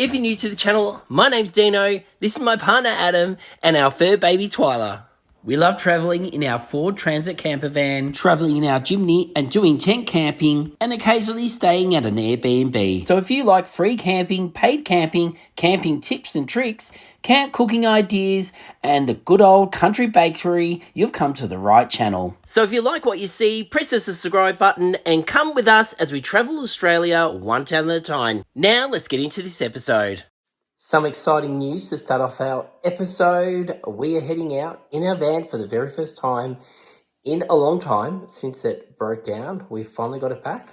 If you're new to the channel, my name's Dino, this is my partner Adam, and our fur baby Twyla. We love travelling in our Ford Transit camper van, travelling in our Jimny and doing tent camping, and occasionally staying at an Airbnb. So if you like free camping, paid camping, camping tips and tricks, camp cooking ideas, and the good old country bakery, you've come to the right channel. So if you like what you see, press the subscribe button and come with us as we travel Australia one town at a time. Now let's get into this episode. Some exciting news to start off our episode. We are heading out in our van for the very first time in a long time since it broke down. We finally got it back.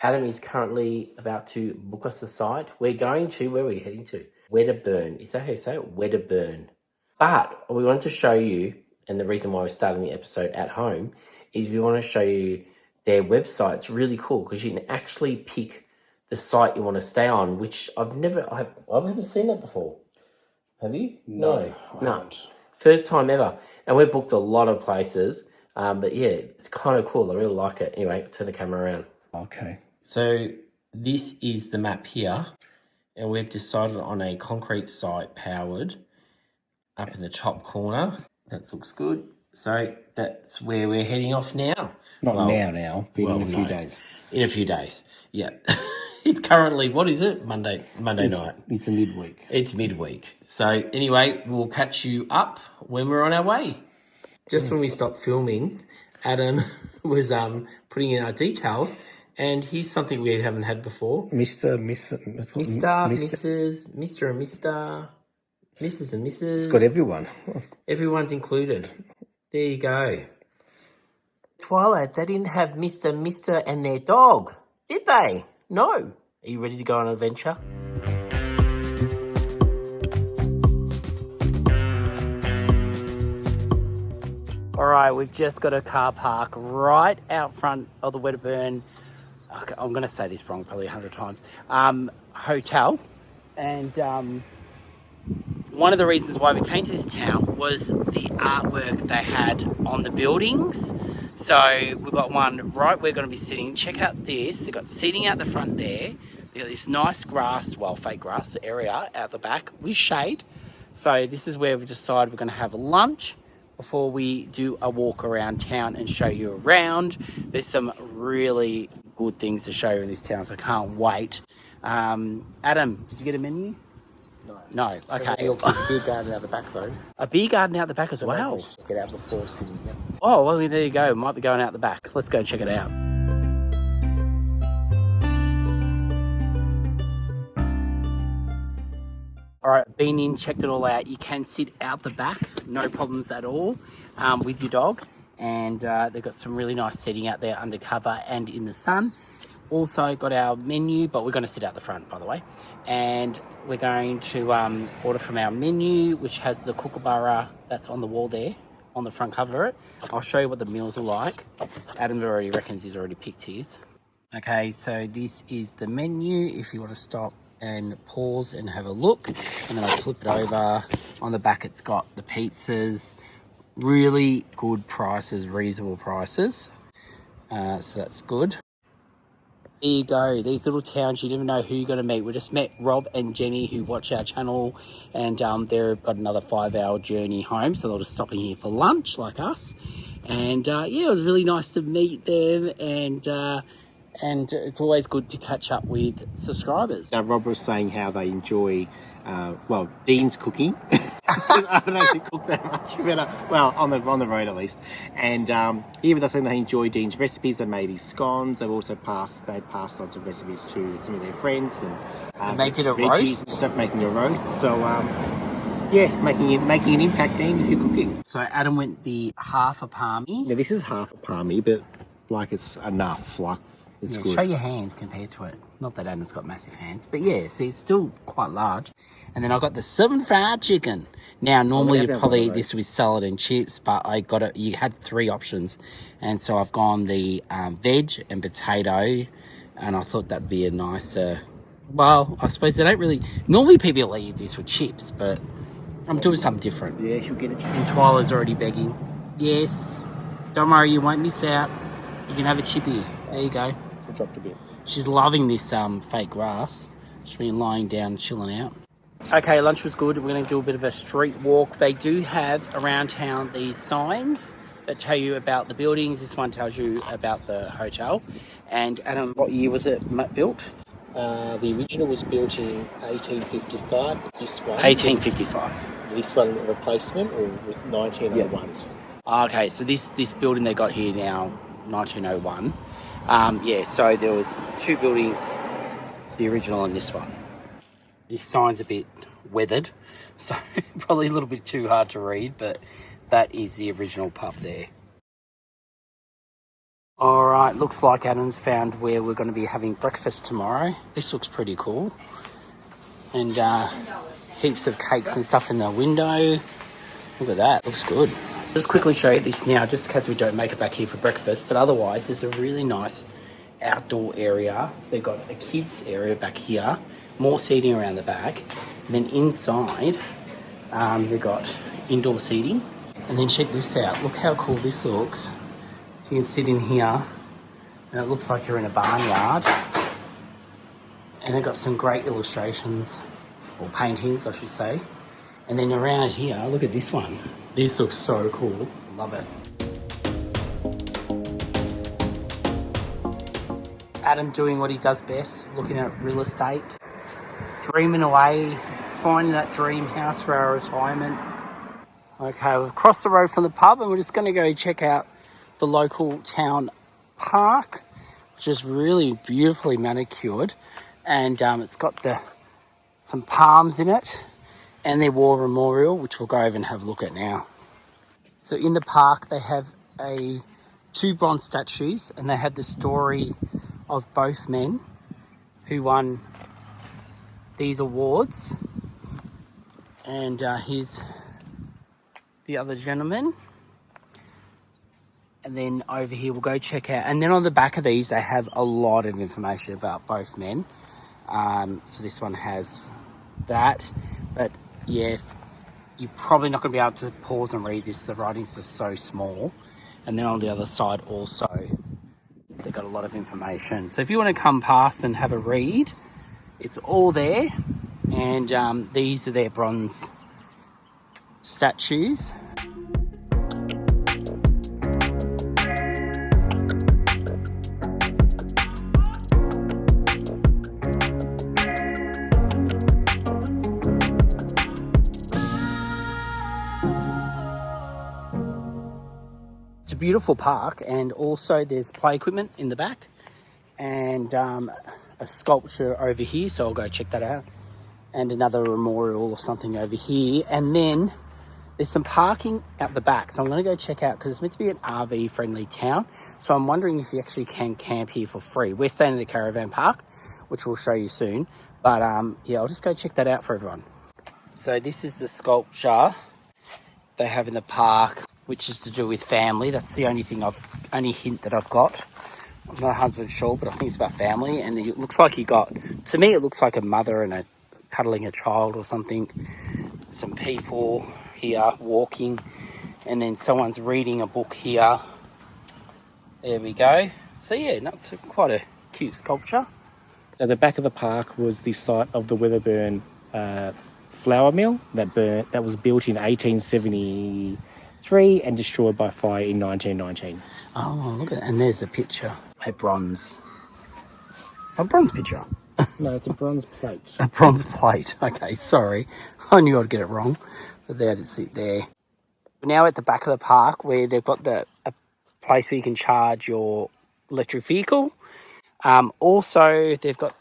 Adam is currently about to book us a site. We're going to, where are we heading to? Wedderburn. Is that how you say it? Wedderburn. But we wanted to show you, and the reason why we're starting the episode at home, is we want to show you their website. It's really cool because you can actually pick the site you want to stay on, which I've never seen that before. Have you? No. First time ever. And we've booked a lot of places, but yeah, it's kind of cool. I really like it. Anyway, turn the camera around. Okay. So this is the map here, and we've decided on a concrete site powered up in the top corner. That looks good. So that's where we're heading off now. Now, but in a few days. In a few days, yeah. It's currently, what is it? Monday night. It's a midweek. It's midweek. So anyway, we'll catch you up when we're on our way. Just when we stopped filming, Adam was putting in our details, and here's something we haven't had before. Mr. and Mrs. It's got everyone. Everyone's included. There you go. Twyla, they didn't have Mr. and their dog, did they? No. Are you ready to go on an adventure? All right, we've just got a car park right out front of the Wedderburn, I'm going to say this wrong probably 100 times, hotel. And one of the reasons why we came to this town was the artwork they had on the buildings. So we've got one right we're going to be sitting. Check out this. They've got seating out the front there. They've got this nice grass, well, fake grass area out the back with shade. So this is where we've decided we're going to have lunch before we do a walk around town and show you around. There's some really good things to show you in this town, so I can't wait. Adam, did you get a menu? No. Okay. There's a beer garden out the back though. A beer garden out the back as well. Check it out before sitting. Yep. Oh, well, there you go. Might be going out the back. Let's go check it out. All right, been in, checked it all out. You can sit out the back, no problems at all, with your dog. And they've got some really nice seating out there under cover and in the sun. Also got our menu, but we're going to sit out the front, by the way. And we're going to order from our menu, which has the kookaburra that's on the wall there, on the front cover of it. I'll show you what the meals are like. Adam already reckons he's already picked his. Okay, so this is the menu. If you want to stop and pause and have a look, and then I'll flip it over. On the back, it's got the pizzas. Really good prices, reasonable prices. So that's good. There you go. These little towns, you never know who you're going to meet. We just met Rob and Jenny, who watch our channel, and they've got another 5-hour journey home, so they're just stopping here for lunch like us. And yeah, it was really nice to meet them, and it's always good to catch up with subscribers. Now, Rob was saying how they enjoy, Dean's cooking. I don't actually cook that much better. Well, on the road at least. And here with us, they enjoy Dean's recipes. They made his scones. They've also passed on some recipes to some of their friends and they did a veggies roast and stuff, making a roast. So yeah, making an impact, Dean, if you're cooking. So Adam went the half a palmy. Now this is half a palmy, but like it's enough. Like it's good. Show your hand compared to it. Not that Adam's got massive hands, but yeah, see, it's still quite large. And then I got the 7 fried chicken. Now, normally you'd probably eat this with salad and chips, but I got it. You had 3 options, and so I've gone the veg and potato, and I thought that'd be a nicer. Well, I suppose they don't really. Normally people eat this with chips, but I'm doing something different. Yeah, she'll get it. And Twyla's already begging. Yes, don't worry, you won't miss out. You can have a chippy. There you go. I dropped a bit. She's loving this fake grass. Just been lying down, chilling out. Okay, lunch was good. We're going to do a bit of a street walk. They do have around town these signs that tell you about the buildings. This one tells you about the hotel. And Adam, what year was it built? The original was built in 1855. This one, 1855. This one a replacement, or was 1901? Yeah. Okay, so this building they got here now, 1901. Yeah, so there was two buildings, the original and this one. This sign's a bit weathered, so probably a little bit too hard to read, but that is the original pub there. All right, looks like Adam's found where we're going to be having breakfast tomorrow. This looks pretty cool. And heaps of cakes and stuff in the window. Look at that, looks good. Just quickly show you this now, just in case we don't make it back here for breakfast, but otherwise there's a really nice outdoor area. They've got a kids area back here, more seating around the back, and then inside they've got indoor seating. And then check this out, look how cool this looks. You can sit in here and it looks like you're in a barnyard, and they've got some great illustrations, or paintings I should say. And then around here, look at this one. This looks so cool, love it. Adam doing what he does best, looking at real estate, dreaming away, finding that dream house for our retirement. Okay, we've crossed the road from the pub and we're just going to go check out the local town park, which is really beautifully manicured, and it's got some palms in it and their war memorial, which we'll go over and have a look at now. So in the park they have two bronze statues, and they had the story of both men who won these awards, and here's the other gentleman. And then over here we'll go check out, and then on the back of these they have a lot of information about both men. So this one has that, but yeah, you're probably not going to be able to pause and read this, the writing's just so small. And then on the other side also they've got a lot of information, so if you want to come past and have a read, it's all there. And these are their bronze statues. It's a beautiful park, and also there's play equipment in the back, and a sculpture over here, so I'll go check that out, and another memorial or something over here. And then there's some parking out the back, so I'm going to go check out, because it's meant to be an RV friendly town, so I'm wondering if you actually can camp here for free. We're staying in the Caravan park, which we'll show you soon, but yeah, I'll just go check that out for everyone. So this is the sculpture they have in the park, which is to do with family. That's the only hint that I've got. I'm not 100% sure, but I think it's about family. And it looks like to me, it looks like a mother and cuddling a child or something. Some people here walking, and then someone's reading a book here. There we go. So yeah, that's quite a cute sculpture. At the back of the park was the site of the Wedderburn flour mill that was built in 1873 and destroyed by fire in 1919. Oh, look at that. And there's a picture. A bronze picture. No, it's a bronze plate. A bronze plate. Okay, sorry. I knew I'd get it wrong. But there to sit there. We're now at the back of the park, where they've got a place where you can charge your electric vehicle. Also, they've got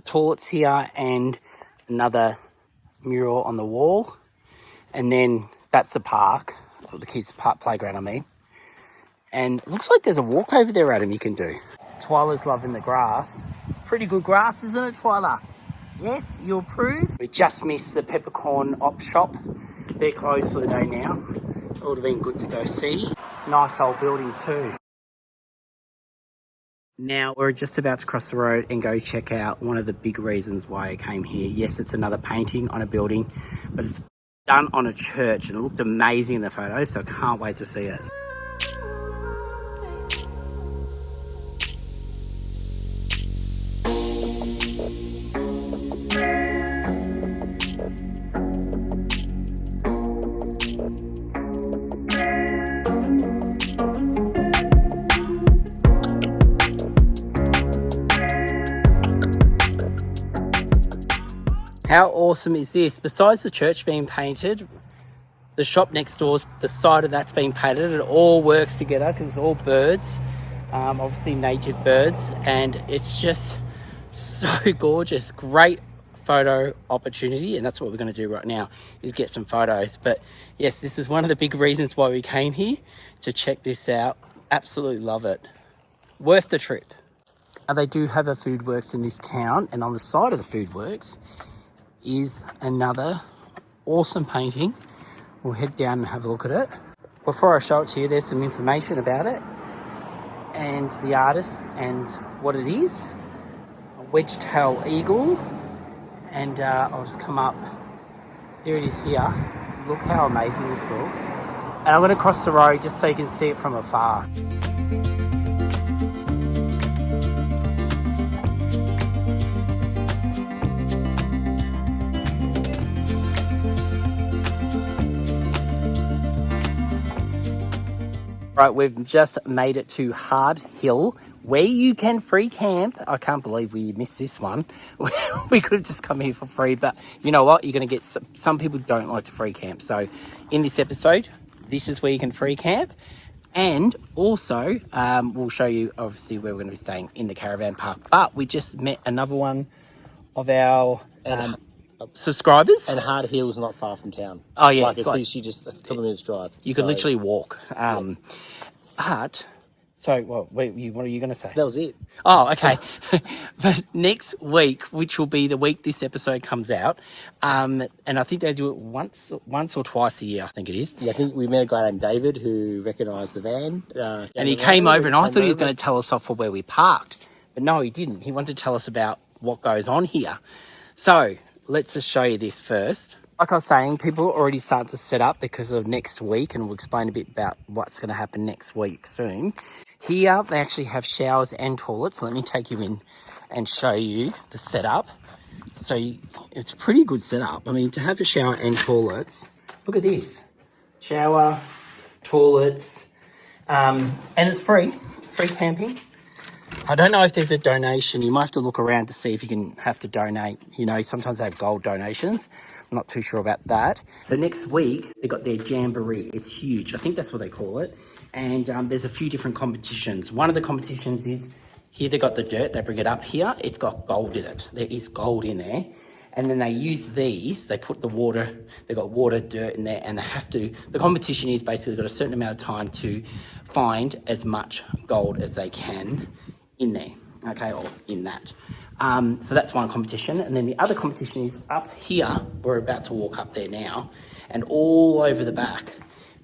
toilets here and another mural on the wall. And then that's the park, or the kids' playground, I mean. And it looks like there's a walk over there, Adam, you can do. Twyla's loving the grass. It's pretty good grass, isn't it, Twyla? Yes, you approve? We just missed the peppercorn op shop. They're closed for the day now. It would have been good to go see. Nice old building too. Now we're just about to cross the road and go check out one of the big reasons why I came here. Yes, it's another painting on a building, but it's done on a church and it looked amazing in the photos, so I can't wait to see it. How awesome is this? Besides the church being painted, the shop next door, the side of that's been painted. It all works together because it's all birds, obviously native birds, and it's just so gorgeous. Great photo opportunity, and that's what we're going to do right now, is get some photos. But yes, this is one of the big reasons why we came here, to check this out. Absolutely love it. Worth the trip. They do have a food works in this town, and on the side of the food works is another awesome painting. We'll head down and have a look at it. Before I show it to you, there's some information about it and the artist and what it is. A wedge-tail eagle. And I'll just come up. Here it is here. Look how amazing this looks. And I'm going to cross the road just so you can see it from afar. Right, we've just made it to Hard Hill, where you can free camp. I can't believe we missed this one. We could have just come here for free, but you know what? You're going to get some people don't like to free camp. So in this episode, this is where you can free camp. And also, we'll show you obviously where we're going to be staying in the caravan park. But we just met another one of our subscribers. And Hard Hill's not far from town. Oh yeah, it's literally just a couple of minutes drive. You could literally walk. But so, what are you going to say? That was it. Oh, okay. But next week, which will be the week this episode comes out, and I think they do it once or twice a year. I think it is. Yeah, I think we met a guy named David who recognised the van, and he came over, and I thought he was going to tell us off for where we parked, but no, he didn't. He wanted to tell us about what goes on here. So let's just show you this first. Like I was saying, people already start to set up because of next week, and we'll explain a bit about what's going to happen next week soon. Here, they actually have showers and toilets. Let me take you in and show you the setup. So it's a pretty good setup. I mean, to have a shower and toilets, look at this. Shower, toilets, and it's free camping. I don't know if there's a donation. You might have to look around to see if you can have to donate. You know, sometimes they have gold donations. I'm not too sure about that. So next week, they got their Jamboree. It's huge. I think that's what they call it. And there's a few different competitions. One of the competitions is, here they got the dirt. They bring it up here. It's got gold in it. There is gold in there. And then they use these. They put the water, they got water, dirt in there, and they have to, the competition is basically got a certain amount of time to find as much gold as they can in there, okay, or in that. So that's one competition. And then the other competition is up here. We're about to walk up there now. And all over the back,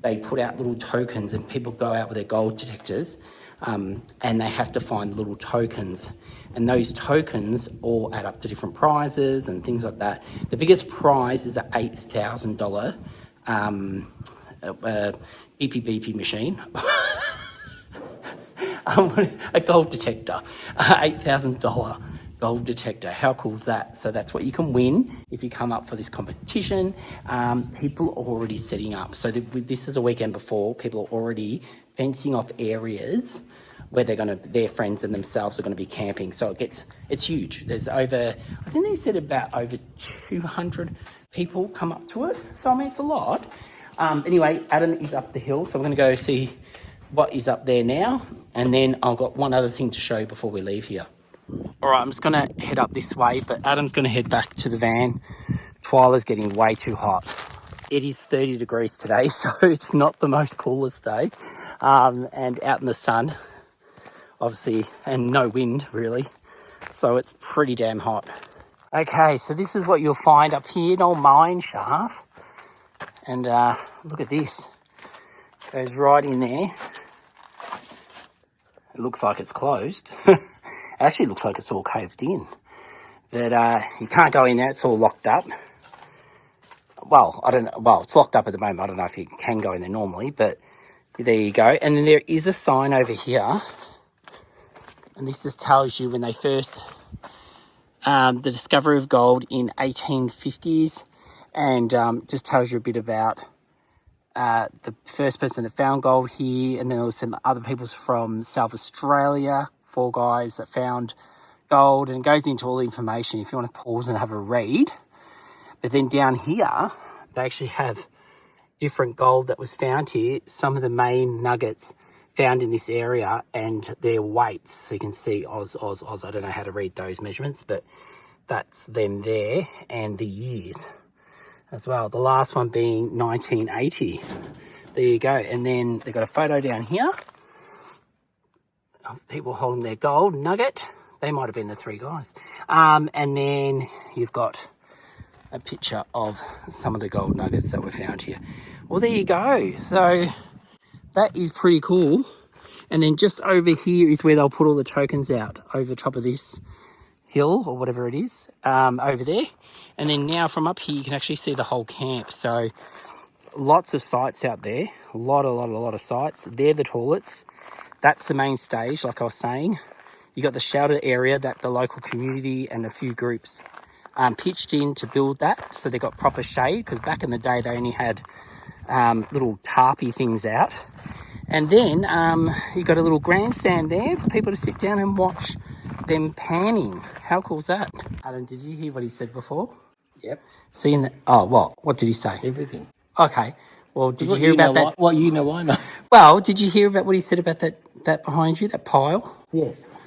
they put out little tokens, and people go out with their gold detectors, and they have to find little tokens. And those tokens all add up to different prizes and things like that. The biggest prize is an $8,000 beepy beepy machine. A gold detector, $8,000 gold detector. How cool is that? So that's what you can win if you come up for this competition. People are already setting up. So this is a weekend before. People are already fencing off areas where their friends and themselves are going to be camping. So it's huge. There's I think they said about over 200 people come up to it. So I mean, it's a lot. Anyway, Adam is up the hill, so we're going to go see what is up there now, and then I've got one other thing to show you before we leave here. All right, I'm just going to head up this way, but Adam's going to head back to the van. Twyla's getting way too hot. It is 30 degrees today, so it's not the most coolest day, and out in the sun, obviously, and no wind, really, so it's pretty damn hot. Okay, so this is what you'll find up here in old mine shaft, and look at this. Goes right in there. It looks like it's closed. It actually looks like it's all caved in. But you can't go in there. It's all locked up. Well, I don't know. Well, it's locked up at the moment. I don't know if you can go in there normally, but there you go. And then there is a sign over here. And this just tells you when they first, the discovery of gold in 1850s. And just tells you a bit about the first person that found gold here, and then there was some other people from South Australia, 4 guys that found gold, and it goes into all the information if you want to pause and have a read. But then down here, they actually have different gold that was found here. Some of the main nuggets found in this area and their weights. So you can see Oz. I don't know how to read those measurements, but that's them there, and the years as well. The last one being 1980. There you go. And then they've got a photo down here of people holding their gold nugget. They might have been the three guys. And then you've got a picture of some of the gold nuggets that were found here. Well, there you go. So that is pretty cool. And then just over here is where they'll put all the tokens out, over the top of this hill or whatever it is, over there. And then now from up here, you can actually see the whole camp. So lots of sites out there, a lot of sites. They're the toilets. That's the main stage, like I was saying. You got the sheltered area that the local community and a few groups pitched in to build that. So they got proper shade, because back in the day, they only had little tarpy things out. And then you got a little grandstand there for people to sit down and watch them panning. How cool is that? Adam, did you hear what he said before? Yep. Seeing that? Oh, what did he say? Everything. Okay. Well, did you hear about that? What you know, I know. Well, did you hear about what he said about that behind you, that pile? Yes.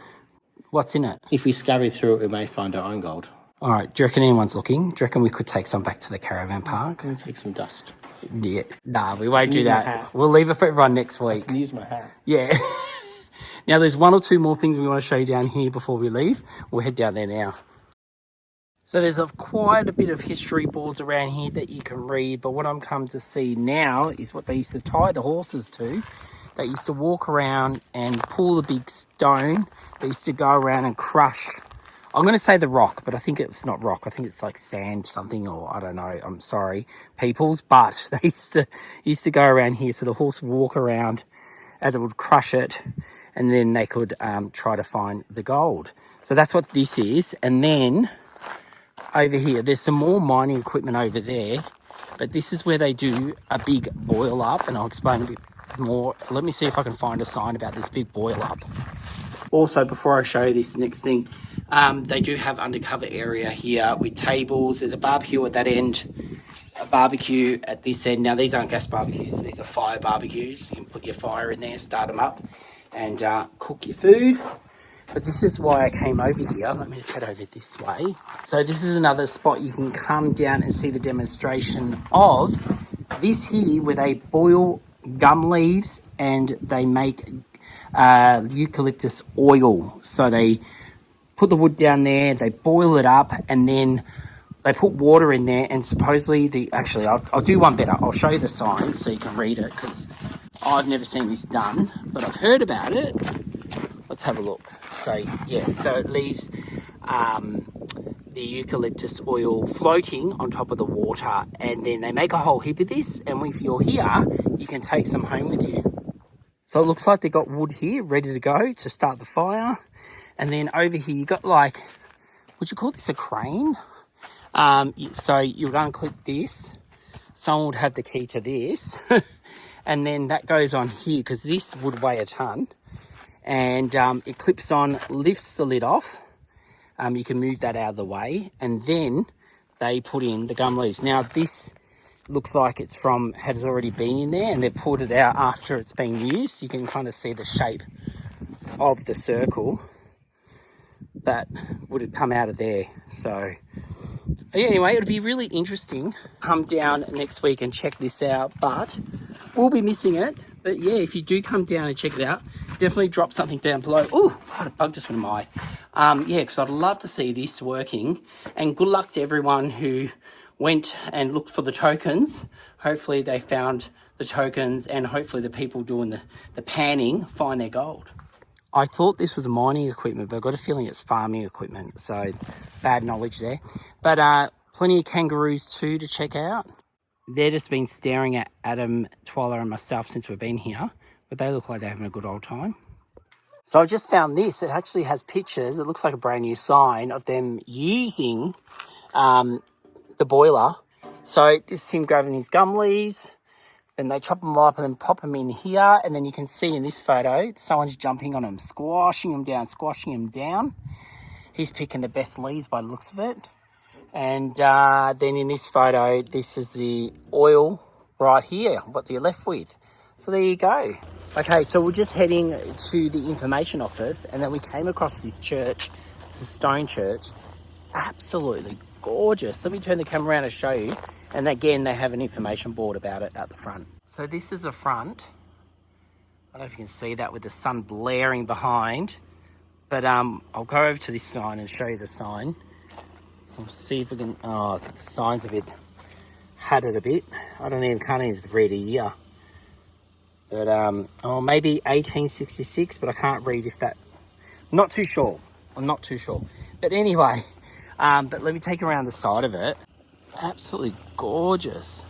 What's in it? If we scurry through it, we may find our own gold. All right. Do you reckon anyone's looking? Do you reckon we could take some back to the caravan park? I'm going to take some dust. Yeah. Nah, we won't do Use my that. hat. We'll leave it for everyone next week. I can use my hat. Yeah. Now, there's one or two more things we want to show you down here before we leave. We'll head down there now. So there's quite a bit of history boards around here that you can read, but what I'm come to see now is what they used to tie the horses to. They used to walk around and pull the big stone. They used to go around and crush. I'm going to say the rock, but I think it's not rock. I think it's like sand something, or I don't know. I'm sorry, peoples. But they used to go around here. So the horse would walk around as it would crush it, and then they could try to find the gold. So that's what this is. And then over here, there's some more mining equipment over there, but this is where they do a big boil up, and I'll explain a bit more. Let me see if I can find a sign about this big boil up. Also, before I show you this next thing, they do have undercover area here with tables. There's a barbecue at that end, a barbecue at this end. Now, these aren't gas barbecues. These are fire barbecues. You can put your fire in there, start them up, and cook your food. But this is why I came over here. Let me just head over this way. So this is another spot you can come down and see the demonstration of this here, where they boil gum leaves and they make eucalyptus oil. So they put the wood down there, they boil it up, and then they put water in there, and supposedly actually I'll do one better. I'll show you the sign so you can read it, because I've never seen this done, but I've heard about it. Let's have a look. So yeah, so it leaves the eucalyptus oil floating on top of the water, and then they make a whole heap of this, and if you're here, you can take some home with you. So it looks like they got wood here ready to go to start the fire. And then over here you got, like, would you call this a crane? So you would unclip this, someone would have the key to this, and then that goes on here, because this would weigh a ton. And it clips on, lifts the lid off. You can move that out of the way, and then they put in the gum leaves. Now this looks like it's has already been in there, and they've pulled it out after it's been used. You can kind of see the shape of the circle that would have come out of there. So yeah, anyway, it'll be really interesting. Come down next week and check this out, but we'll be missing it. But yeah, if you do come down and check it out, definitely drop something down below. Oh, God, a bug just went in my eye. Yeah, because I'd love to see this working. And good luck to everyone who went and looked for the tokens. Hopefully they found the tokens, and hopefully the people doing the panning find their gold. I thought this was mining equipment, but I've got a feeling it's farming equipment. So bad knowledge there. But plenty of kangaroos too to check out. They've just been staring at Adam, Twyla and myself since we've been here, but they look like they're having a good old time. So I just found this. It actually has pictures. It looks like a brand new sign of them using the boiler. So this is him grabbing his gum leaves, then they chop them up and then pop them in here. And then you can see in this photo, someone's jumping on them, squashing them down. He's picking the best leaves by the looks of it. And then in this photo, this is the oil right here, what you're left with. So there you go. Okay, so we're just heading to the information office, and then we came across this church. It's a stone church. It's absolutely gorgeous. Let me turn the camera around and show you. And again, they have an information board about it at the front. So this is the front. I don't know if you can see that with the sun blaring behind. But I'll go over to this sign and show you the sign. So we'll see if we can... Oh, the sign's a bit... had it a bit. Can't even read a year. But, maybe 1866, but I can't read if that... I'm not too sure. But anyway, but let me take you around the side of it. Absolutely gorgeous.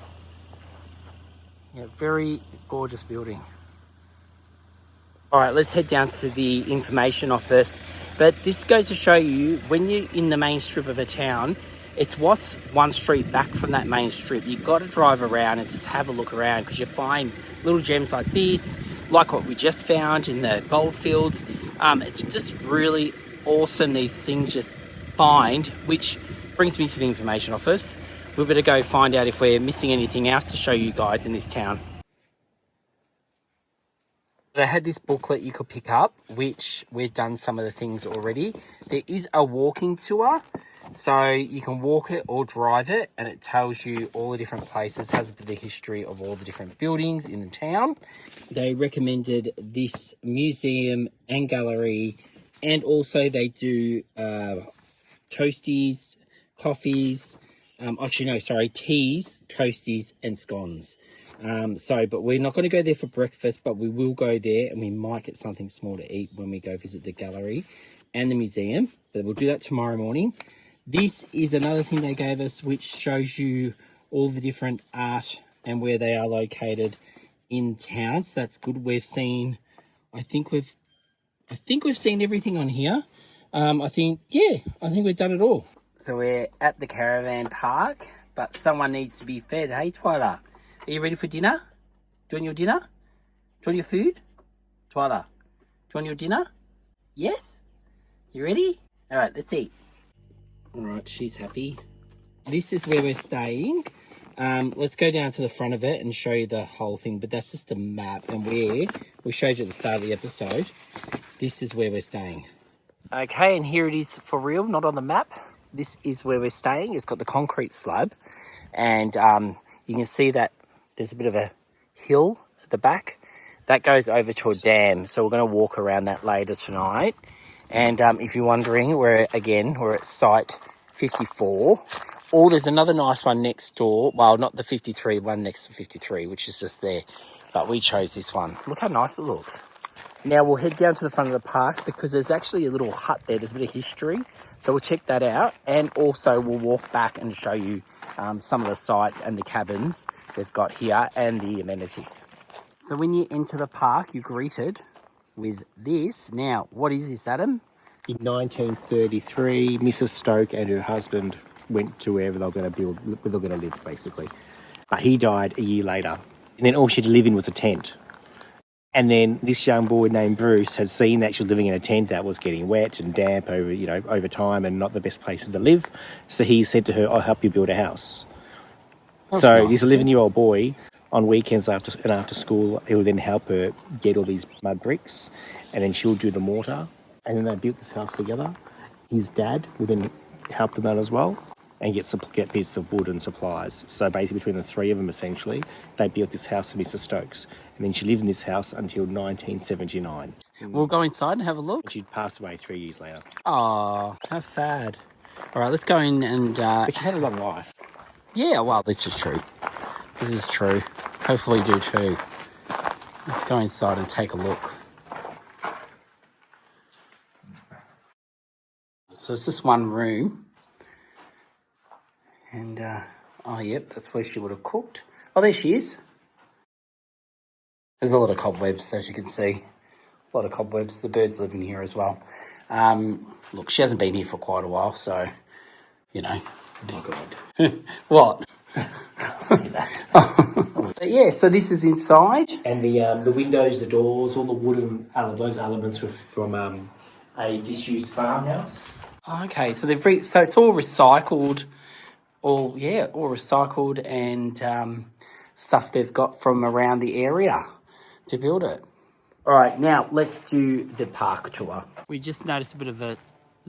Yeah, very gorgeous building. All right, let's head down to the information office. But this goes to show you, when you're in the main strip of a town, it's what's one street back from that main strip. You've got to drive around and just have a look around, because you find little gems like this, like what we just found in the gold fields. It's just really awesome, these things you find, which brings me to the information office. We better go find out if we're missing anything else to show you guys in this town. They had this booklet you could pick up, which we've done some of the things already. There is a walking tour, so you can walk it or drive it, and it tells you all the different places, has the history of all the different buildings in the town. They recommended this museum and gallery, and also they do toasties, coffees, teas, toasties and scones. But we're not going to go there for breakfast, but we will go there, and we might get something small to eat when we go visit the gallery and the museum. But we'll do that tomorrow morning. This is another thing they gave us, which shows you all the different art and where they are located in town. So that's good. I think we've seen everything on here. I think we've done it all. So we're at the caravan park, but someone needs to be fed. Hey, Twyla, are you ready for dinner? Do you want your dinner? Do you want your food? Twyla, do you want your dinner? Yes? You ready? All right, let's eat. All right, she's happy. This is where we're staying. Let's go down to the front of it and show you the whole thing, but that's just a map, and we showed you at the start of the episode. This is where we're staying. Okay, and here it is for real, not on the map. This is where we're staying. It's got the concrete slab, and you can see that there's a bit of a hill at the back. That goes over to a dam, so we're going to walk around that later tonight. And if you're wondering, we're at site 54. Or there's another nice one next door. Well, not the 53, one next to 53, which is just there. But we chose this one. Look how nice it looks. Now we'll head down to the front of the park, because there's actually a little hut there. There's a bit of history. So we'll check that out. And also we'll walk back and show you some of the sites and the cabins they've got here and the amenities. So when you enter the park, you're greeted with this. Now, what is this, Adam? In 1933, Mrs. Stokes and her husband went to wherever they were going to live, basically. But he died a year later. And then all she had to live in was a tent. And then this young boy named Bruce had seen that she was living in a tent that was getting wet and damp over time, and not the best places to live. So he said to her, "I'll help you build a house." That's so nice. This 11-year-old after school, he would then help her get all these mud bricks, and then she'll do the mortar. And then they built this house together. His dad would then help them out as well, and get bits of wood and supplies. So basically between the three of them, essentially, they built this house for Mrs. Stokes. And then she lived in this house until 1979. We'll go inside and have a look. And she passed away 3 years later. Oh, how sad. All right, let's go in and... But she had a long life. Yeah, well, this is true. This is true. Hopefully you do too. Let's go inside and take a look. So it's just one room. And, yep, that's where she would have cooked. Oh, there she is. There's a lot of cobwebs, as you can see. A lot of cobwebs. The birds live in here as well. Look, she hasn't been here for quite a while, so, you know. Oh, God. What? Can't say that. But yeah, so this is inside. And the windows, the doors, all the wooden those elements were from a disused farmhouse. Okay, so so it's all recycled all recycled and stuff they've got from around the area to build it. All right, now let's do the park tour. We just noticed a bit of a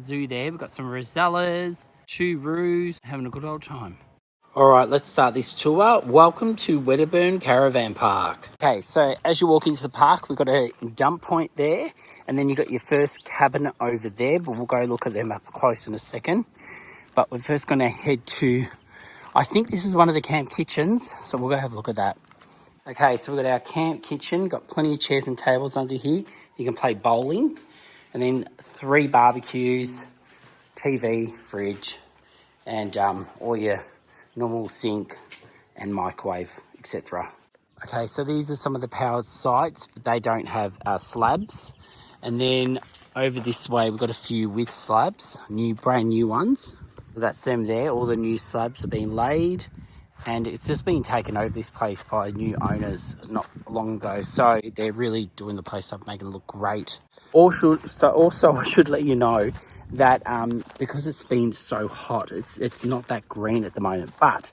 zoo there. We've got some rosellas, 2 roos, having a good old time. All right, let's start this tour. Welcome to Wedderburn Caravan Park. Okay, so as you walk into the park, we've got a dump point there, and then you've got your first cabin over there, but we'll go look at them up close in a second. But we're first going to head to, I think this is one of the camp kitchens, so we'll go have a look at that. Okay, so we've got our camp kitchen, got plenty of chairs and tables under here. You can play bowling, and then 3 barbecues, TV, fridge, and all your normal sink and microwave, etc. Okay, so these are some of the powered sites, but they don't have slabs. And then over this way, we've got a few with slabs, brand new ones. That's them there. All the new slabs have been laid, and it's just been taken over this place by new owners not long ago. So they're really doing the place up, making it look great. Also, I should let you know that because it's been so hot, it's not that green at the moment, but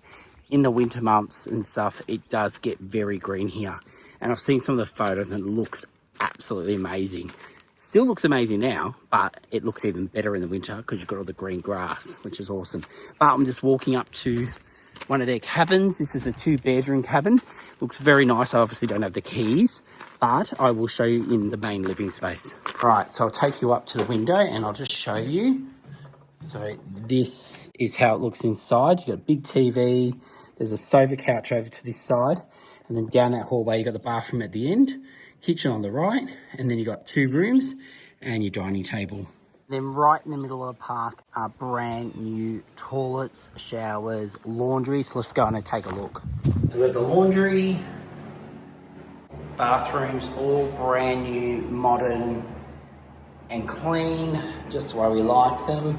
in the winter months and stuff, it does get very green here. And I've seen some of the photos and it looks absolutely amazing. Still looks amazing now, but it looks even better in the winter because you've got all the green grass, which is awesome. But I'm just walking up to one of their cabins. This is a 2-bedroom cabin. Looks very nice. I obviously don't have the keys, but I will show you in the main living space. Right, so I'll take you up to the window and I'll just show you. So this is how it looks inside. You've got a big TV. There's a sofa couch over to this side. And then down that hallway, you've got the bathroom at the end, kitchen on the right, and then you've got 2 rooms and your dining table. Then right in the middle of the park are brand new toilets, showers, laundry. So let's go and take a look. So we've got the laundry, bathrooms, all brand new, modern and clean, just the way we like them.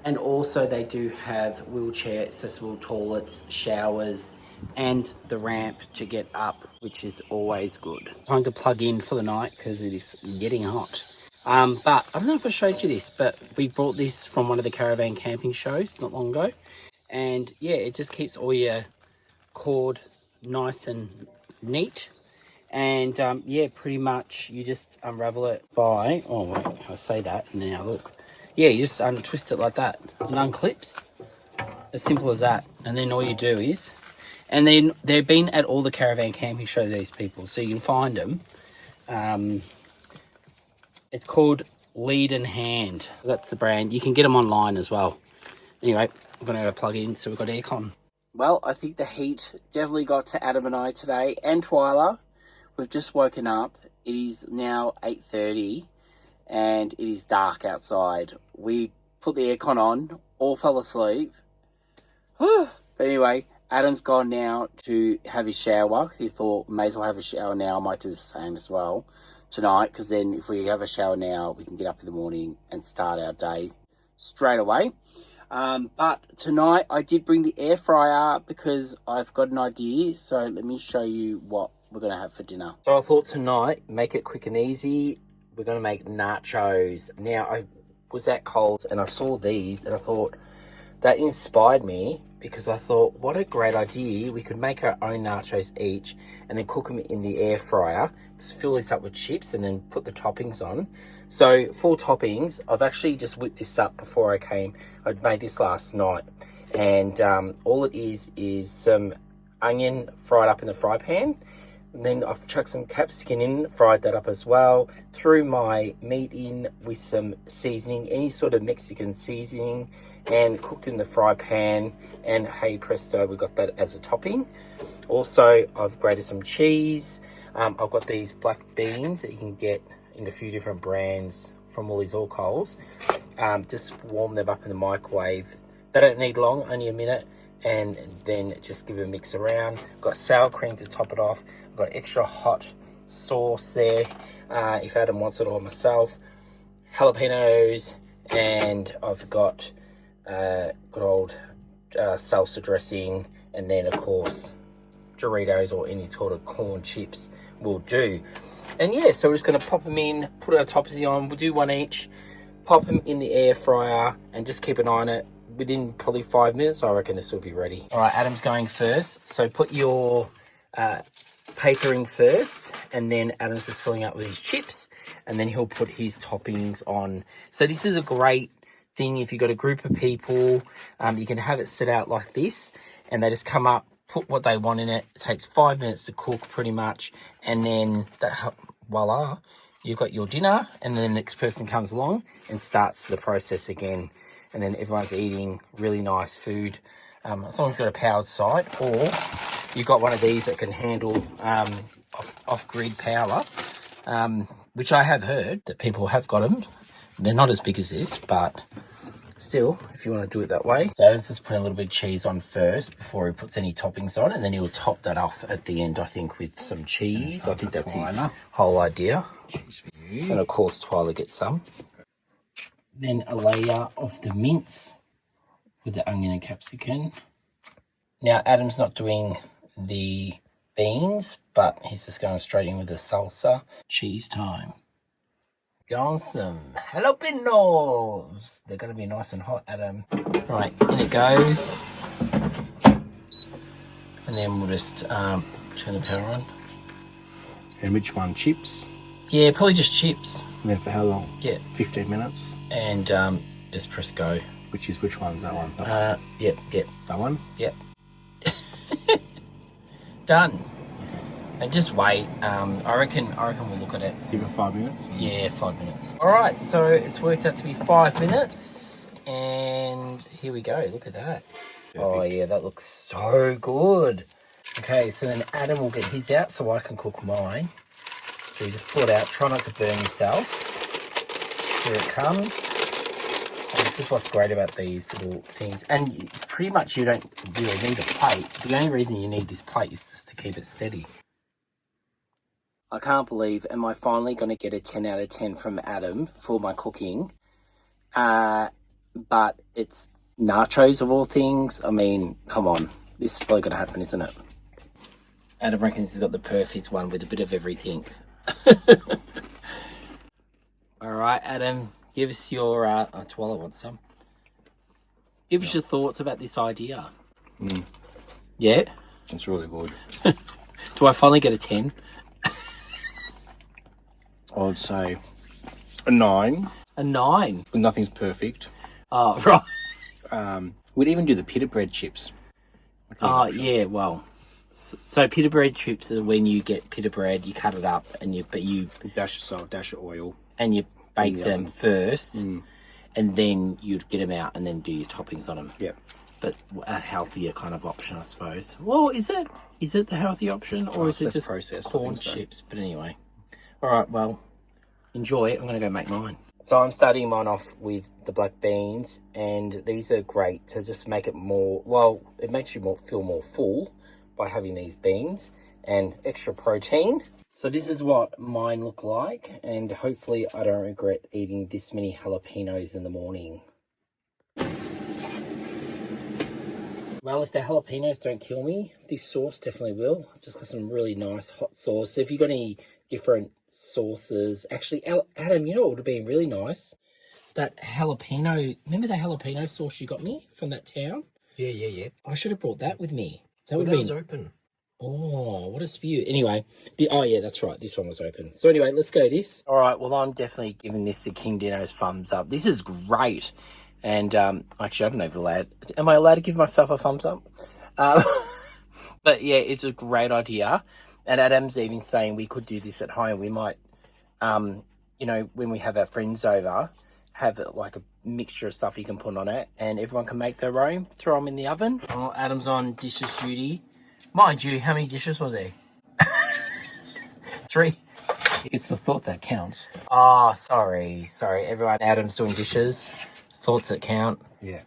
And also they do have wheelchair accessible toilets, showers, and the ramp to get up, which is always good. Time to plug in for the night because it is getting hot. But I don't know if I showed you this, but we brought this from one of the caravan camping shows not long ago. And yeah, it just keeps all your cord nice and neat. And yeah, pretty much you just unravel it by, oh wait, I say that now, look. Yeah, you just untwist it like that and unclips. As simple as that. And then all you do is, and then they've been at all the caravan camping shows, these people, so you can find them. It's called Lead and Hand. That's the brand. You can get them online as well. Anyway, I'm going to go plug in so we've got aircon. Well, I think the heat definitely got to Adam and I today, and Twyla. We've just woken up. It is now 8:30 and it is dark outside. We put the aircon on, all fell asleep. But anyway, Adam's gone now to have his shower. He thought, may as well have a shower now. I might do the same as well tonight, because then if we have a shower now, we can get up in the morning and start our day straight away. But tonight I did bring the air fryer because I've got an idea. So let me show you what we're going to have for dinner. So I thought tonight, make it quick and easy. We're going to make nachos. Now, I was at Coles and I saw these and I thought, that inspired me, because I thought, what a great idea. We could make our own nachos each and then cook them in the air fryer. Just fill this up with chips and then put the toppings on. So 4 toppings. I've actually just whipped this up before I came. I made this last night. And all it is some onion fried up in the fry pan. And then I've chucked some capsicum in, fried that up as well. Threw my meat in with some seasoning, any sort of Mexican seasoning, and cooked in the fry pan. And hey presto, we got that as a topping. Also, I've grated some cheese. I've got these black beans that you can get in a few different brands from all these oil coals. Just warm them up in the microwave. They don't need long, only a minute. And then just give it a mix around. Got sour cream to top it off. I've got extra hot sauce there, if Adam wants it, or myself. Jalapenos, and I've got good old salsa dressing, and then of course Doritos or any sort of corn chips will do. And yeah, so we're just going to pop them in, put our toppings on. We'll do one each, pop them in the air fryer, and just keep an eye on it. within probably 5 minutes, I reckon this will be ready. All right, Adam's going first. So put your paper in first, and then Adam's just filling up with his chips, and then he'll put his toppings on. So this is a great thing if you've got a group of people. You can have it set out like this, and they just come up, put what they want in it. It takes 5 minutes to cook pretty much, and then voila, you've got your dinner, and then the next person comes along and starts the process again, and then everyone's eating really nice food. As long as you've got a powered site, or you've got one of these that can handle off-grid power, which I have heard that people have got them. They're not as big as this, but still, if you want to do it that way. So Adam's just putting a little bit of cheese on first before he puts any toppings on, and then he'll top that off at the end, I think, with some cheese. I think that's his whole idea. Cheese for you. And of course, Twyla gets some. Then a layer of the mince with the onion and capsicum. Now, Adam's not doing the beans, but he's just going straight in with the salsa. Cheese time. Going some jalapenos. They're going to be nice and hot, Adam. Right, in it goes. And then we'll just turn the power on. And which one? Chips? Yeah, probably just chips. And then for how long? Yeah. 15 minutes? And just press go. Which one's that one? Yep. That one? Yep. Done. And just wait. I reckon we'll look at it. Give it 5 minutes? Yeah, 5 minutes. All right, so it's worked out to be 5 minutes. And here we go. Look at that. Perfect. Oh, yeah, that looks so good. Okay, so then Adam will get his out so I can cook mine. So you just pull it out. Try not to burn yourself. Here it comes. And this is what's great about these little things. And pretty much you don't really need a plate. The only reason you need this plate is just to keep it steady. I can't believe, am I finally going to get a 10 out of 10 from Adam for my cooking? But it's nachos of all things. I mean, come on. This is probably going to happen, isn't it? Adam reckons he's got the perfect one with a bit of everything. All right, Adam, give us your... Twyla wants some. Give us your thoughts about this idea. Yeah? It's really good. Do I finally get a 10? I would say a 9. A 9? Nothing's perfect. Oh, right. We'd even do the pita bread chips. Oh, yeah, well... So pita bread chips are when you get pita bread, you cut it up, and you dash of salt, dash of oil, and you bake them first, and then you'd get them out and then do your toppings on them. Yep. But a healthier kind of option, I suppose. Well, is it the healthy option, or is it just processed corn chips? But anyway, all right. Well, enjoy. I'm going to go make mine. So I'm starting mine off with the black beans, and these are great to just make it more. Well, it makes you feel more full by having these beans and extra protein. So this is what mine look like, and hopefully I don't regret eating this many jalapenos in the morning. Well, if the jalapenos don't kill me, this sauce definitely will. I've just got some really nice hot sauce. So if you've got any different sauces, actually, Adam, you know what would have been really nice? That jalapeno, remember the jalapeno sauce you got me from that town? Yeah. I should have brought that with me. That Well, would that be was open. Oh, what a spew. Anyway, oh yeah, that's right. This one was open. So anyway, let's go this. All right, well, I'm definitely giving this to King Dino's thumbs up. This is great. And actually, I don't know if am I allowed to give myself a thumbs up? But yeah, it's a great idea. And Adam's even saying we could do this at home. We might, you know, when we have our friends over, have like a mixture of stuff you can put on it, and everyone can make their own. Throw them in the oven. Oh, Adam's on dishes duty. Mind you, how many dishes were there? 3. It's the thought that counts. Oh, sorry, everyone. Adam's doing dishes. Thoughts that count. Yeah.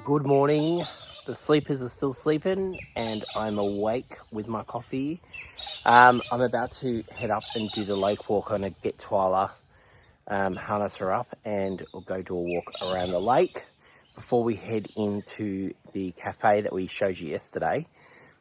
Good morning. The sleepers are still sleeping, and I'm awake with my coffee. I'm about to head up and do the lake walk. I'm going to get Twyla, harness her up, and we'll go do a walk around the lake before we head into the cafe that we showed you yesterday.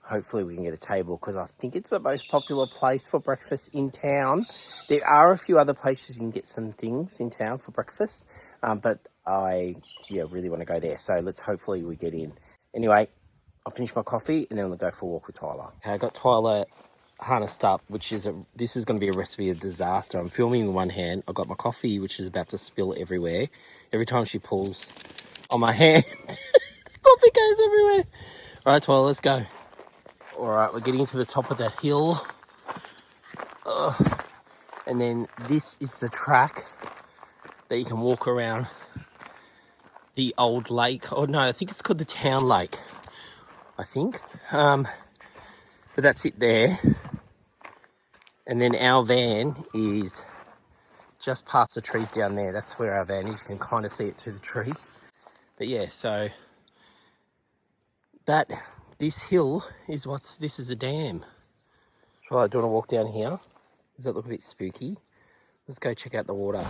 hopefully we can get a table because I think it's the most popular place for breakfast in town. There are a few other places you can get some things in town for breakfast, but I really want to go there. So hopefully we get in. Anyway, I'll finish my coffee and then we'll go for a walk with Twyla. Okay, I got Twyla harnessed up, this is going to be a recipe of disaster. I'm filming in one hand. I've got my coffee, which is about to spill everywhere. Every time she pulls on my hand, the coffee goes everywhere. All right, Twyla, let's go. All right, we're getting to the top of the hill. And then this is the track that you can walk around the old lake. Oh, no, I think it's called the town lake, I think. But that's it there. And then our van is just past the trees down there. That's where our van is. You can kind of see it through the trees. But yeah, so this hill is this is a dam. Try, do you want to walk down here? Does that look a bit spooky? Let's go check out the water.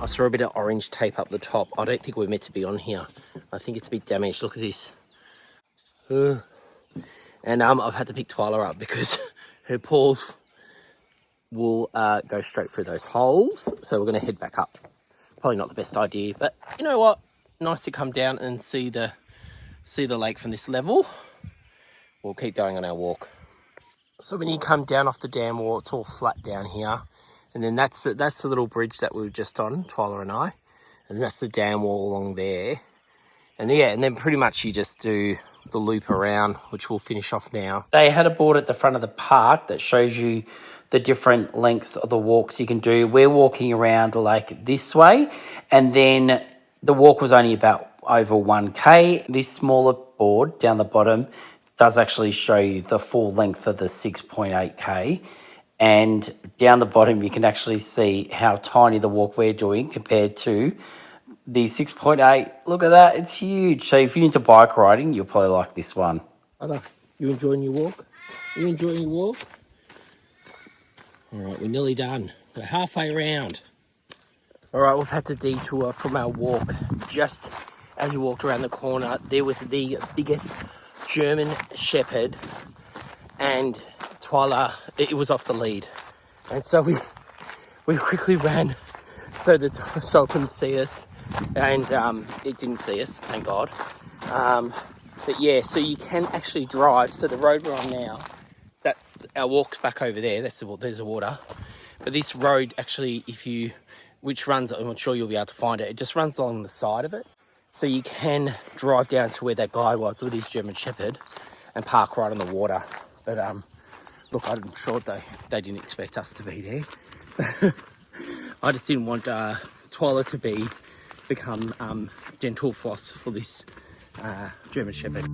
I saw a bit of orange tape up the top. I don't think we're meant to be on here. I think it's a bit damaged. Look at this. And I've had to pick Twyla up because her paws will go straight through those holes. So we're going to head back up. Probably not the best idea, but you know what? Nice to come down and see the lake from this level. We'll keep going on our walk. So when you come down off the dam wall, it's all flat down here. And then that's the little bridge that we were just on, Twyla and I. And that's the dam wall along there. And and then pretty much you just do the loop around, which we'll finish off now. They had a board at the front of the park that shows you the different lengths of the walks you can do. We're walking around the lake this way, and then the walk was only about over 1K. This smaller board down the bottom does actually show you the full length of the 6.8K. And down the bottom, you can actually see how tiny the walk we're doing compared to the 6.8. Look at that, it's huge. So if you're into bike riding, you'll probably like this one. Hello, you enjoying your walk? You enjoying your walk? All right, we're nearly done. We're halfway around. All right, we've had to detour from our walk. Just as we walked around the corner, there was the biggest German Shepherd, and Twyla, it was off the lead. And so we quickly ran so it couldn't see us. And it didn't see us, thank God. But yeah, so you can actually drive. So the road we're on now, that's our walk's back over there. There's the water. But this road actually, which runs, I'm sure you'll be able to find it. It just runs along the side of it. So you can drive down to where that guy was with his German Shepherd and park right on the water. But look, I'm sure they didn't expect us to be there. I just didn't want Twyla to become dental floss for this German Shepherd.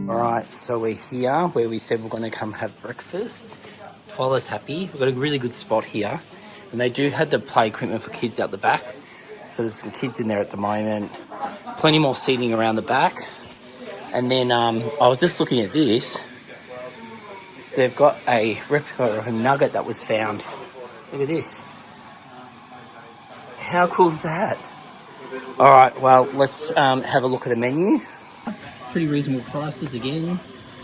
All right, so we're here where we said we're going to come have breakfast. Twyla's happy. We've got a really good spot here, and they do have the play equipment for kids out the back. So there's some kids in there at the moment. Plenty more seating around the back. And then I was just looking at this. They've got a replica of a nugget that was found. Look at this. How cool is that? All right, well, let's have a look at the menu. Pretty reasonable prices again.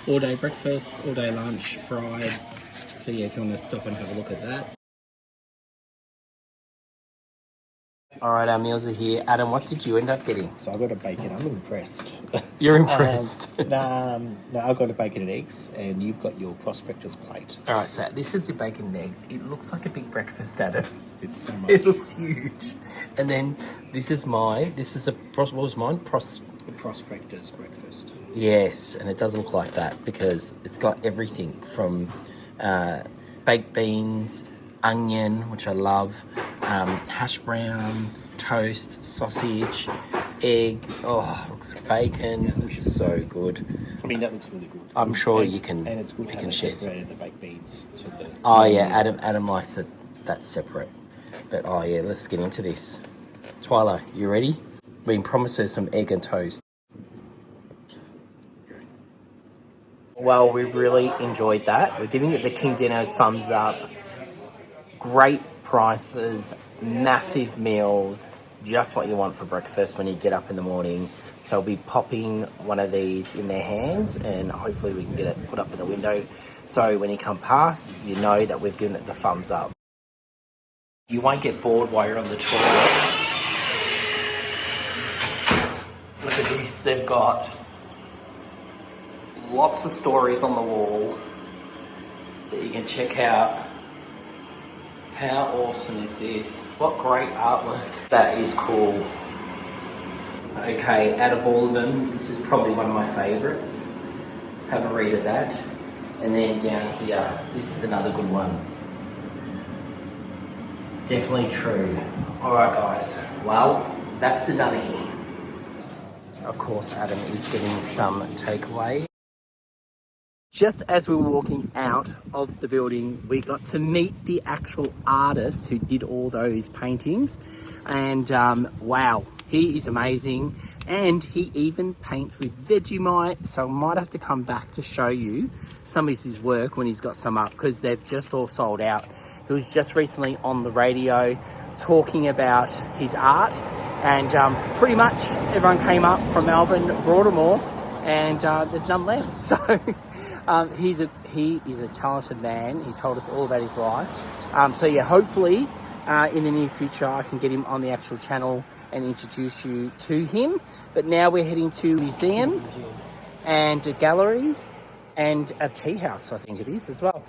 All day breakfast, all day lunch, fried. So yeah, if you want to stop and have a look at that. All right, our meals are here. Adam, what did you end up getting? So I got a bacon. I'm impressed. You're impressed. No, I got a bacon and eggs, and you've got your prospectus plate. All right, so this is your bacon and eggs. It looks like a big breakfast, Adam. It's so much. It looks huge. And then this is mine. This is what was mine? The prospectus breakfast. Yes, and it does look like that because it's got everything from baked beans, onion, which I love, hash brown, toast, sausage, egg. Oh, it looks bacon. It's so good. I mean, that looks really good. I'm sure you can. And it's good we how can they share separated the baked beans to the. Oh yeah, Adam likes it. That's separate. But oh yeah, let's get into this. Twyla, you ready? Been promised her some egg and toast. Well, we really enjoyed that. We're giving it the King Dino's thumbs up. Great prices, massive meals, just what you want for breakfast when you get up in the morning. So I'll be popping one of these in their hands and hopefully we can get it put up in the window. So when you come past, you know that we've given it the thumbs up. You won't get bored while you're on the tour. Look at this, they've got lots of stories on the wall that you can check out. How awesome is this? What great artwork. That is cool. Okay, out of all of them, this is probably one of my favourites. Have a read of that. And then down here, this is another good one. Definitely true. Alright guys, well, that's the dunny. Of course, Adam is getting some takeaway. Just as we were walking out of the building, we got to meet the actual artist who did all those paintings. And wow, he is amazing. And he even paints with Vegemite. So I might have to come back to show you some of his work when he's got some up, because they've just all sold out. He was just recently on the radio talking about his art. And pretty much everyone came up from Melbourne, Broadmoor, and there's none left. So... he is a talented man. He told us all about his life. So yeah, hopefully in the near future I can get him on the actual channel and introduce you to him. But now we're heading to a museum and a gallery and a tea house, I think it is as well.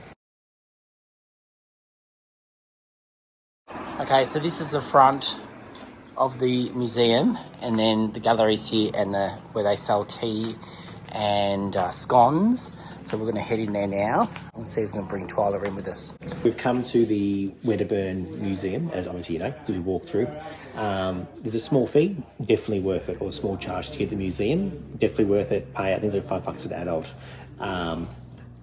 Okay, so this is the front of the museum, and then the gallery's here and where they sell tea and scones. So we're going to head in there now and see if we can bring Twyla in with us. We've come to the Wedderburn Museum, as obviously you know, to walk through. There's a small fee, definitely worth it, or a small charge to get the museum. Definitely worth it. Pay, I think it's like $5 an adult.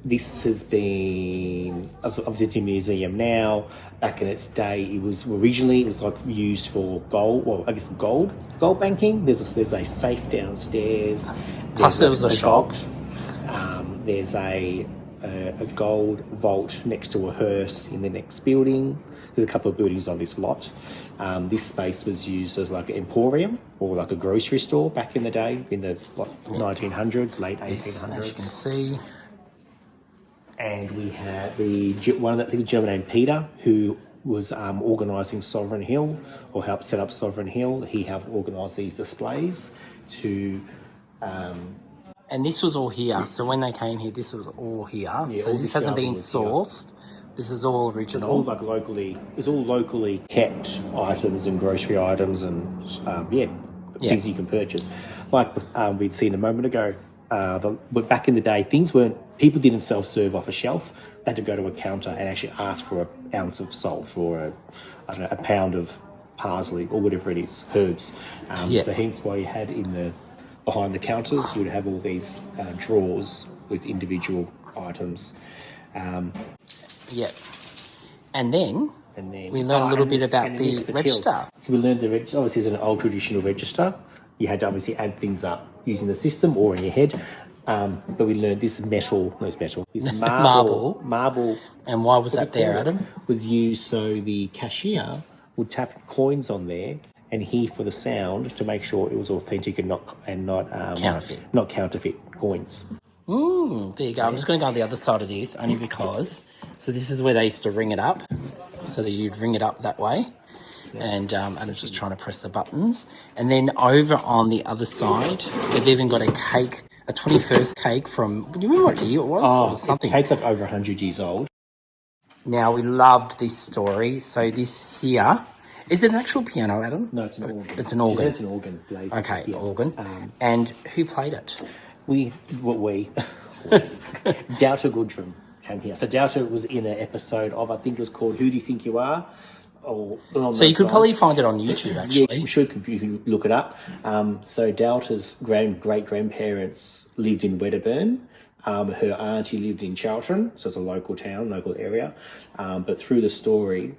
This has been, obviously it's a museum now. Back in its day, it was like used for gold, well, I guess gold banking. There's a safe downstairs. Plus there was a shop. There's a gold vault next to a hearse in the next building. There's a couple of buildings on this lot. This space was used as like an emporium or like a grocery store back in the day, in the 1900s, late 1800s. Yes, as you can see. And we had the gentleman named Peter, who was organising Sovereign Hill, or helped set up Sovereign Hill. He helped organise these displays to... And this was all here. So when they came here, this was all here. Yeah, so this hasn't been sourced. This is all original. It's all locally kept items and grocery items and things you can purchase. Like we'd seen a moment ago. But back in the day, people didn't self-serve off a shelf. They had to go to a counter and actually ask for an ounce of salt or a pound of parsley or whatever it is, herbs. So hence why you had behind the counters, you would have all these drawers with individual items. And then we learned a little bit about the register. So we learned the register. Obviously, it's an old traditional register. You had to obviously add things up using the system or in your head. But we learned this marble. And why was that there, Adam? Was used so the cashier would tap coins on there and hear for the sound to make sure it was authentic and not counterfeit coins. There you go. I'm just going to go on the other side of this only because. So this is where they used to ring it up. So that you'd ring it up that way. And Adam's just trying to press the buttons. And then over on the other side, they've even got a cake, a 21st cake from, do you remember what year it was? Oh, it was something. The cake's like over 100 years old. Now, we loved this story. So this here, is it an actual piano, Adam? No, it's an organ. It's an organ. Yeah, it's an organ. Laser. Okay, yeah. Organ. And who played it? Detour Goodrum came here. So Detour was in an episode of, I think it was called Who Do You Think You Are? So you could probably find it on YouTube, actually. Yeah, you can look it up. So Dowta's great-grandparents lived in Wedderburn. Her auntie lived in Charlton, so it's a local town, local area. But through the story,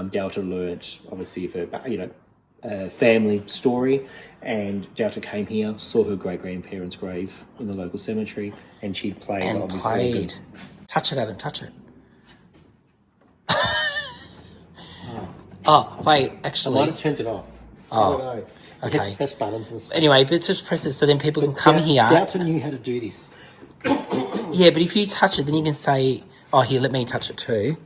Delta learnt, obviously, of her, family story, and Delta came here, saw her great-grandparents' grave in the local cemetery, and she'd played, And obviously. played. Touch it, Adam, touch it. Oh, wait, actually. I might have turned it off. Oh, I don't know. You okay. had to press buttons and stuff. Anyway, but just press it so then people can come here. Delta knew how to do this. Yeah, but if you touch it, then you can say, oh, here, let me touch it too.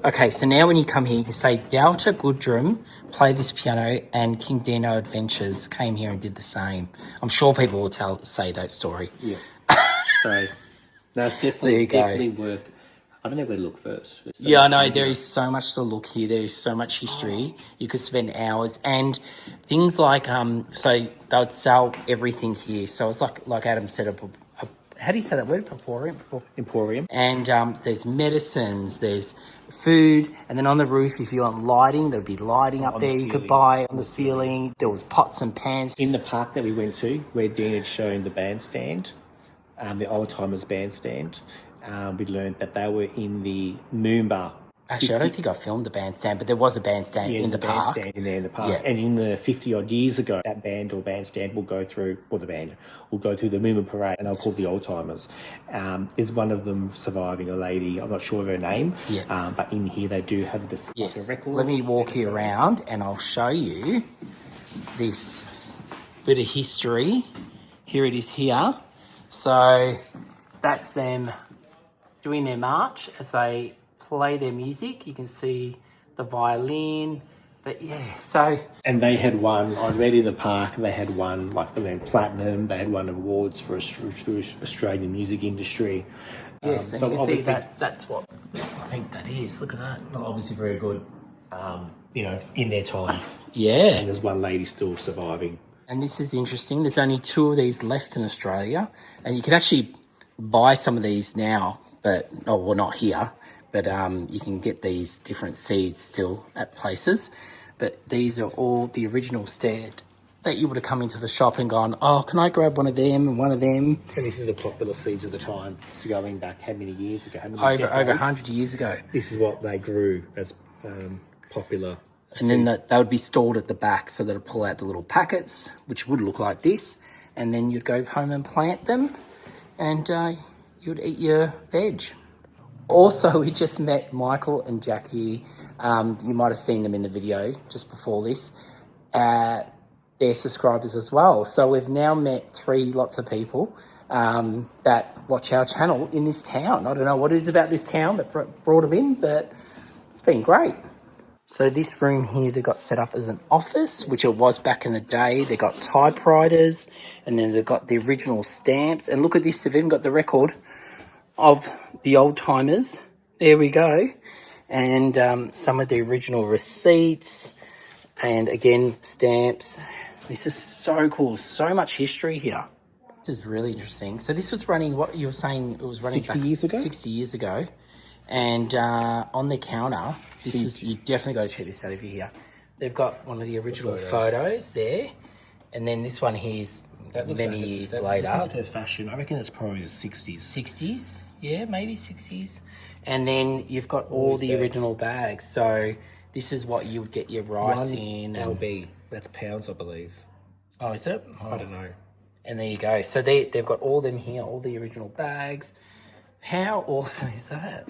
Okay, so now when you come here, you can say Delta Goodrum played this piano and King Dino Adventures came here and did the same. I'm sure people will say that story. Yeah. So, no, it's definitely worth... I don't know where to look first. Yeah, I know. There is so much to look here. There is so much history. You could spend hours. And things like, so they would sell everything here. So it's like Adam said, how do you say that word? Emporium. And there's medicines, there's food. And then on the roof, if you want lighting, there'd be lighting up there you could buy on the ceiling. There was pots and pans. In the park that we went to, where Dean had shown the bandstand, the Old Timers bandstand, we learned that they were in the Moomba. Actually, I don't think I filmed the bandstand, but there was a bandstand in the park. Bandstand in the park. Yeah. And in the 50-odd years ago, that band or bandstand will go through, or the band will go through the Moomba Parade, and they're called the Old Timers. There's one of them surviving, a lady, I'm not sure of her name, but in here they do have this like a record. Let me walk you around and I'll show you this bit of history. Here it is here. So that's them doing their march as they play their music. You can see the violin, but yeah, so... And they had won, I read in the park, they had won, like, they went platinum, they had won awards for Australian music industry. Yes, so and you can see that's what I think that is. Look at that. Obviously very good, in their time. Yeah. And there's one lady still surviving. And this is interesting. There's only 2 of these left in Australia, and you can actually buy some of these now, but, well, not here. But you can get these different seeds still at places. But these are all the original stand that you would have come into the shop and gone, oh, can I grab one of them and one of them? And this is the popular seeds of the time. So going back how many years ago? Over 100 years ago. This is what they grew as popular. And then they would be stored at the back, so that would pull out the little packets, which would look like this. And then you'd go home and plant them, and you'd eat your veg. Also, we just met Michael and Jackie. You might have seen them in the video just before this. They're subscribers as well. So we've now met 3 lots of people that watch our channel in this town. I don't know what it is about this town that brought them in, but it's been great. So this room here, they got set up as an office, which it was back in the day. They got typewriters, and then they've got the original stamps. And look at this, they've even got the record of the Old Timers. There we go. And some of the original receipts, and again, stamps. This is so cool. So much history here. This is really interesting. So this was running, what you were saying, it was running 60 years ago? 60 years ago. And on the counter, this is, you definitely got to check this out if you're here. They've got one of the original photos there. And then this one here is many years later. I think that's fashion. I reckon it's probably the 60s. 60s? Yeah, maybe 60s. And then you've got all the original bags. So this is what you would get your rice in. LB. That's pounds, I believe. Oh, is it? I don't know. And there you go. So they've got all them here, all the original bags. How awesome is that?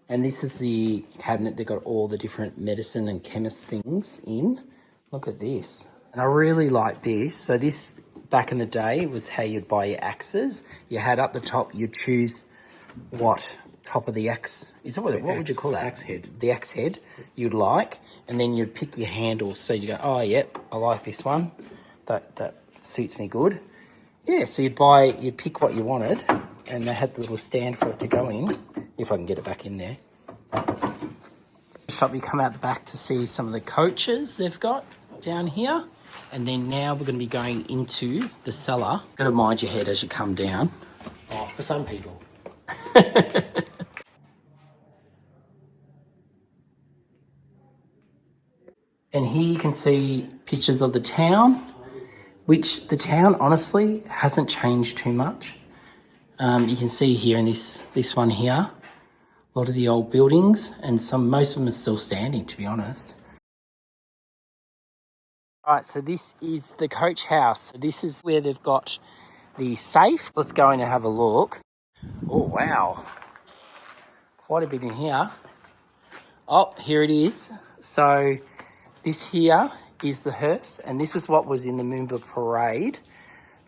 And this is the cabinet. They've got all the different medicine and chemist things in. Look at this. And I really like this. So this, back in the day, was how you'd buy your axes. You had up the top, you'd choose what top of the axe, is that what would you call that? Axe head. The axe head you'd like, and then you'd pick your handle. So you go, oh, yep, I like this one. That suits me good. Yeah, so you'd pick what you wanted, and they had the little stand for it to go in, if I can get it back in there. Shop, you come out the back to see some of the coaches they've got down here. And then now we're going to be going into the cellar. Got to mind your head as you come down. Oh, for some people. And here you can see pictures of the town, which the town honestly hasn't changed too much. You can see here in this one here, A lot of the old buildings, and most of them are still standing, to be honest. All right, so this is the coach house. This is where they've got the safe. Let's go in and have a look. Oh, wow. Quite a bit in here. Oh, here it is. So this here is the hearse, and this is what was in the Moomba parade.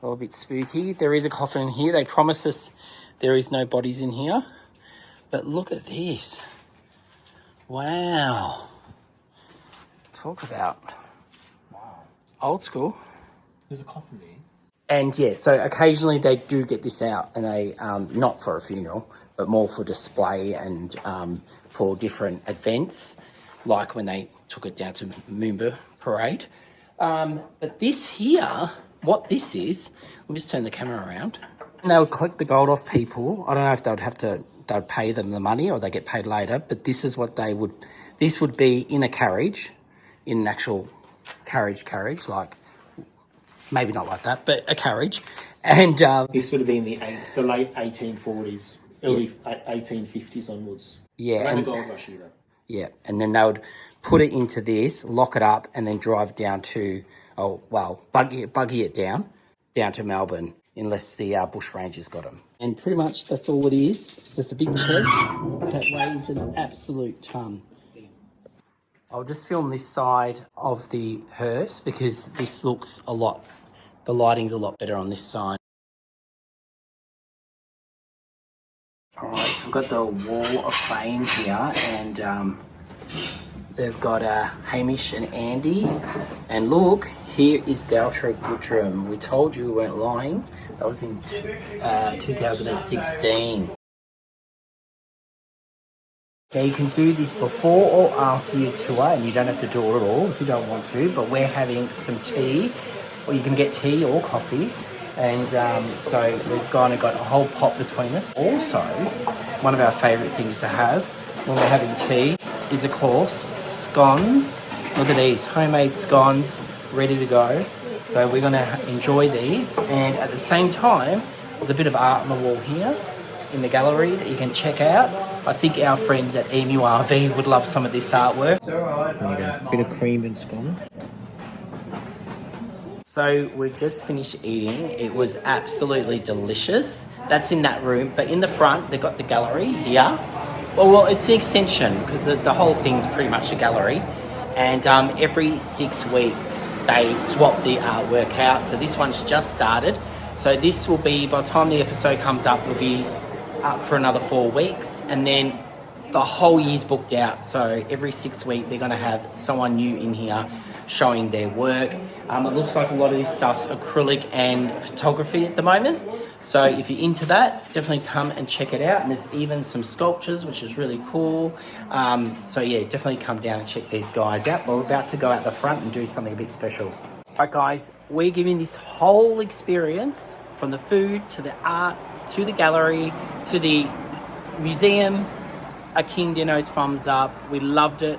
A little bit spooky. There is a coffin in here. They promised us there is no bodies in here. But look at this. Wow. Talk about old school. There's a coffin there. And yeah, so occasionally they do get this out, and they, not for a funeral, but more for display and for different events, like when they took it down to Moomba Parade. But this here, what this is, we'll just turn the camera around. And they would collect the gold off people. I don't know if they'd pay them the money or they get paid later, but this is what this would be in a carriage, in an actual carriage, like, maybe not like that, but a carriage. And this would have been the late 1840s, early 1850s onwards. Yeah, and the goldrush era. Yeah, and then they would put it into this, lock it up, and then drive down to, buggy it down to Melbourne, unless the bush rangers got them. And pretty much that's all it is. It's just a big chest that weighs an absolute ton. I'll just film this side of the hearse because this looks the lighting's a lot better on this side. All right, so we've got the Wall of Fame here, and they've got Hamish and Andy. And look, here is Daltra Guttram. We told you we weren't lying. That was in 2016. Now you can do this before or after your tour, and you don't have to do it at all if you don't want to, but we're having some tea, or you can get tea or coffee. And so we've got a whole pot between us. Also, one of our favourite things to have when we're having tea is, of course, scones. Look at these, homemade scones, ready to go. So we're going to enjoy these. And at the same time, there's a bit of art on the wall here in the gallery that you can check out. I think our friends at Emu RV would love some of this artwork. A bit of cream and scone. So we've just finished eating. It was absolutely delicious. That's in that room, but in the front they've got the gallery here. Well, it's an extension because the whole thing's pretty much a gallery. And every 6 weeks they swap the artwork out. So this one's just started. So this will be, by the time the episode comes up, will be up for another 4 weeks, and then the whole year's booked out. So every 6 weeks they're going to have someone new in here showing their work. It looks like a lot of this stuff's acrylic and photography at the moment. So if you're into that, definitely come and check it out. And there's even some sculptures, which is really cool. So yeah, definitely come down and check these guys out. But we're about to go out the front and do something a bit special. All right, guys, we're giving this whole experience, from the food to the art to the gallery to the museum, a King Dino's thumbs up. We loved it.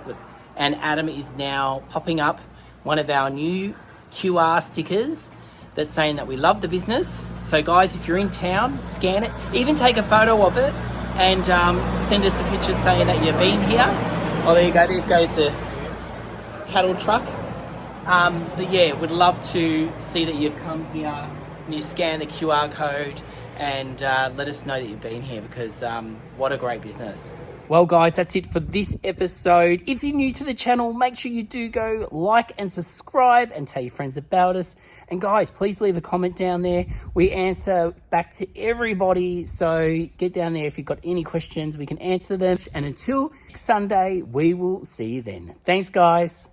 And Adam is now popping up one of our new QR stickers that's saying that we love the business. So guys, if you're in town, scan it, even take a photo of it, and send us a picture saying that you've been here. Oh, there you go, there goes the cattle truck. But yeah, we'd love to see that you've come here and you scan the QR code, and let us know that you've been here, because what a great business. Well, guys, that's it for this episode. If you're new to the channel, make sure you do go like and subscribe and tell your friends about us. And guys, please leave a comment down there. We answer back to everybody. So get down there if you've got any questions. We can answer them. And until next Sunday, we will see you then. Thanks, guys.